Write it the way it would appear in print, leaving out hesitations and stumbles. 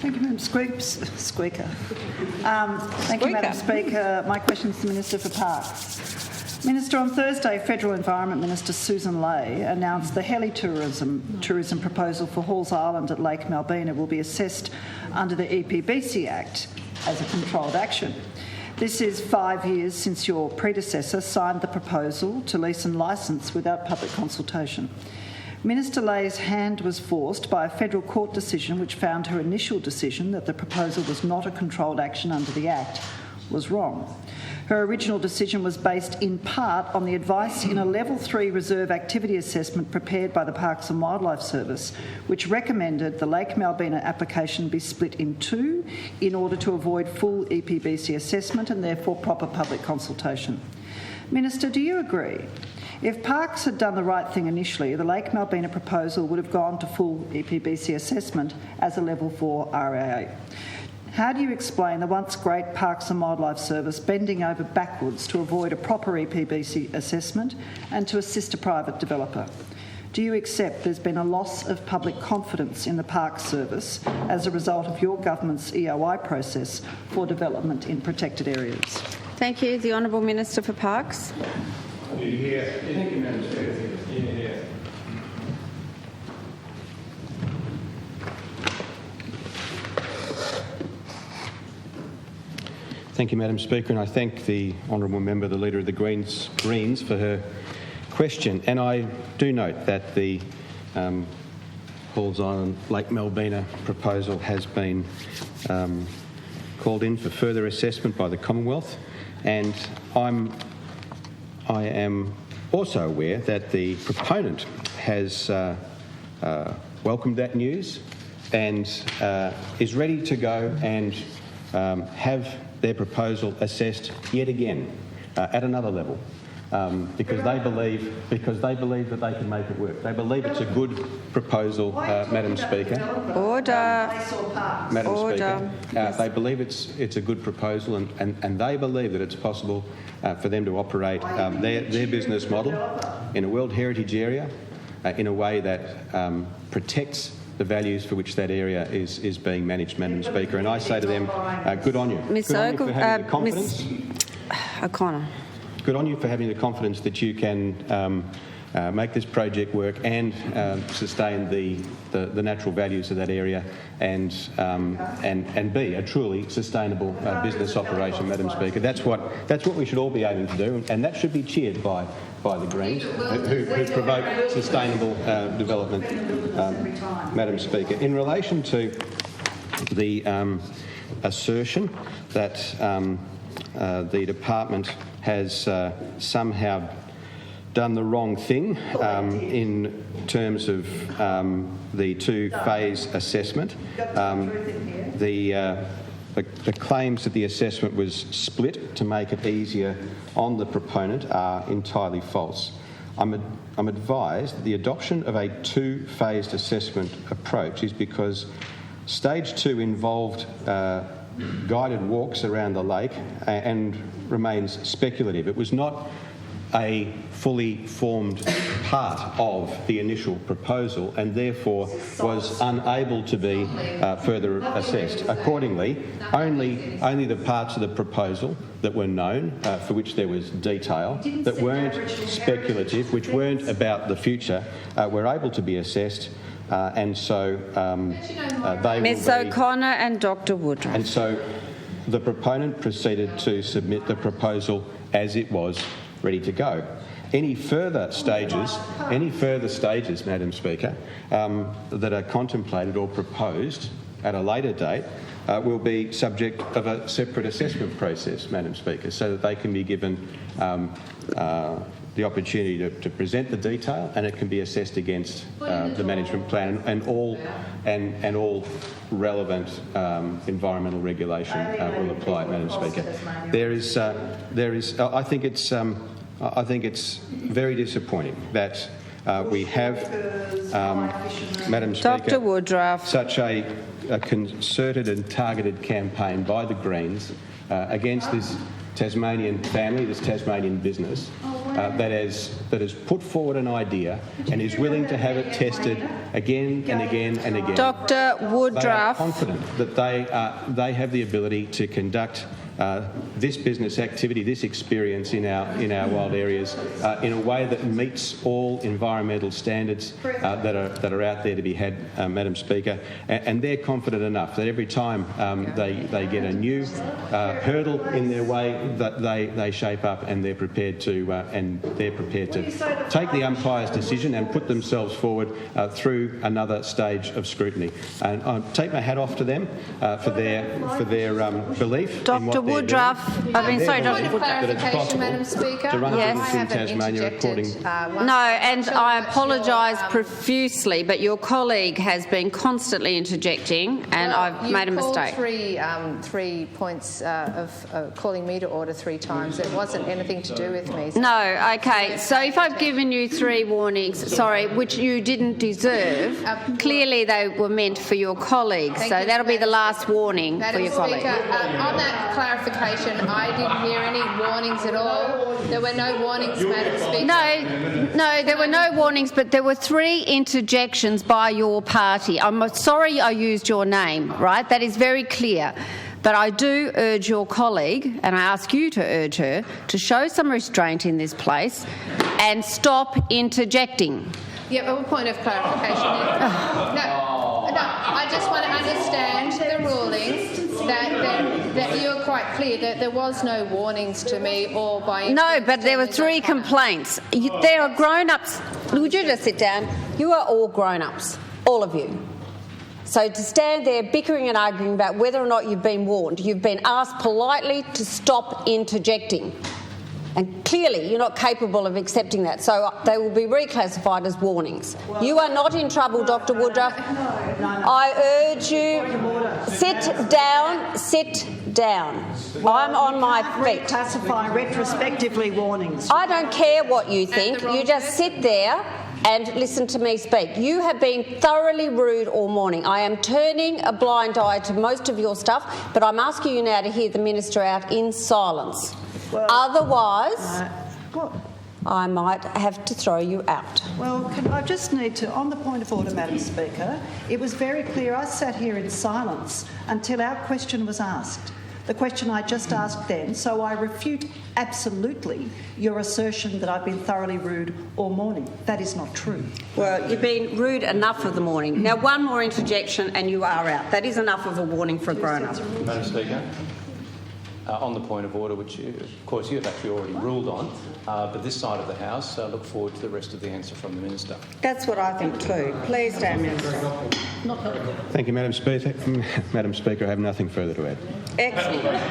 Thank you, Madam Speaker. Thank you, Madam Speaker. My question is to the Minister for Parks. Minister, on Thursday, Federal Environment Minister Susan Ley announced the heli-tourism proposal for Halls Island at Lake Malbena will be assessed under the EPBC Act as a controlled action. This is 5 years since your predecessor signed the proposal to lease and licence without public consultation. Minister Ley's hand was forced by a federal court decision which found her initial decision that the proposal was not a controlled action under the Act was wrong. Her original decision was based in part on the advice in a Level 3 reserve activity assessment prepared by the Parks and Wildlife Service, which recommended the Lake Malbena application be split in two in order to avoid full EPBC assessment and therefore proper public consultation. Minister, do you agree? If Parks had done the right thing initially, the Lake Malbena proposal would have gone to full EPBC assessment as a Level 4 RAA. How do you explain the once great Parks and Wildlife Service bending over backwards to avoid a proper EPBC assessment and to assist a private developer? Do you accept there's been a loss of public confidence in the Parks Service as a result of your government's EOI process for development in protected areas? Thank you. The Honourable Minister for Parks. Thank you, Madam Speaker. Thank you, Madam Speaker, and I thank the honourable member, the Leader of the Greens, for her question. And I do note that the Halls Island Lake Malbena proposal has been called in for further assessment by the Commonwealth, and I am also aware that the proponent has welcomed that news and is ready to go and have their proposal assessed yet again at another level because they believe that they can make it work. They believe it's a good proposal, Madam Speaker. Order. Madam Speaker, they believe it's a good proposal and they believe that it's possible for them to operate their business model in a World Heritage area in a way that protects the values for which that area is being managed, Madam Speaker. And I say to them, good on you. Ms. Good on you for having the confidence. Ms. O'Connor. Good on you for having the confidence that you can make this project work and sustain the natural values of that area and be a truly sustainable business operation, Madam Speaker. That's what we should all be aiming to do, and that should be cheered by the Greens, who promote sustainable development, Madam Speaker. In relation to the assertion that the department has somehow done the wrong thing in terms of the two-phase assessment. The claims that the assessment was split to make it easier on the proponent are entirely false. I'm advised that the adoption of a two-phased assessment approach is because Stage 2 involved guided walks around the lake and remains speculative. It was not a fully formed part of the initial proposal and therefore was unable to be further assessed. Accordingly, only the parts of the proposal that were known, for which there was detail, that weren't speculative, which weren't about the future, were able to be assessed. And so they Ms. O'Connor and Dr. Woodruff. And so the proponent proceeded to submit the proposal as it was ready to go. Any further stages, Madam Speaker, that are contemplated or proposed at a later date will be subject of a separate assessment process, Madam Speaker, so that they can be given the opportunity to present the detail, and it can be assessed against the management plan and all relevant environmental regulation will apply, Madam Speaker. I think it's very disappointing that we have, Madam Speaker, Dr. Woodruff, such a concerted and targeted campaign by the Greens against this Tasmanian family, this Tasmanian business, that has put forward an idea and is willing to have it tested again and again and again. Dr. They are Woodruff. confident that they have the ability to conduct this business activity, this experience in our wild areas in a way that meets all environmental standards that are out there to be had, Madam Speaker, and they're confident enough that every time they get a new hurdle in their way, that they shape up and they're prepared to take the umpire's decision and put themselves forward through another stage of scrutiny. And I take my hat off to them for their belief. Dr. Woodruff, sorry, Dr. Point of Woodruff. clarification, Madam Speaker. To run a Yes. business in Tasmania according. No, and I apologise profusely, but your colleague has been constantly interjecting, and I've made a mistake. You called 3 points of calling me to order 3 times. It wasn't anything to do with me. No, okay. So if I've given you 3 warnings, which you didn't deserve, clearly they were meant for your colleague. So that'll be the last warning for your colleague. Madam Speaker, on that clarification, I didn't hear any warnings at all. There were no warnings, Madam Speaker. No, there were no warnings, but there were 3 interjections by your party. I'm sorry I used your name, right? That is very clear. But I do urge your colleague, and I ask you to urge her, to show some restraint in this place and stop interjecting. Yeah, but a point of clarification. No, I just want to understand the rulings that you're quite clear that there was no warnings to me or by... No, but there were 3 complaints. There are grown-ups. Would you just sit down? You are all grown-ups, all of you. So to stand there bickering and arguing about whether or not you've been warned, you've been asked politely to stop interjecting. And clearly you're not capable of accepting that, so they will be reclassified as warnings. You are not in trouble, Dr. Woodruff. I urge you, sit down. I'm on my feet. Classify retrospectively warnings. I don't care what you think. You just sit there and listen to me speak. You have been thoroughly rude all morning. I am turning a blind eye to most of your stuff, but I'm asking you now to hear the Minister out in silence. Well, otherwise, what? I might have to throw you out. Well, I just need to, on the point of order, Madam Speaker, it was very clear. I sat here in silence until our question was asked. The question I just asked then, so I refute absolutely your assertion that I've been thoroughly rude all morning. That is not true. Well, you've been rude enough for the morning. Now, one more interjection and you are out. That is enough of a warning for a grown-up. Madam Speaker, on the point of order, which of course you have actually already ruled on, but this side of the House look forward to the rest of the answer from the Minister. That's what I think too. Please stand, Minister. Thank you, Madam Speaker. Madam Speaker, I have nothing further to add. Excellent.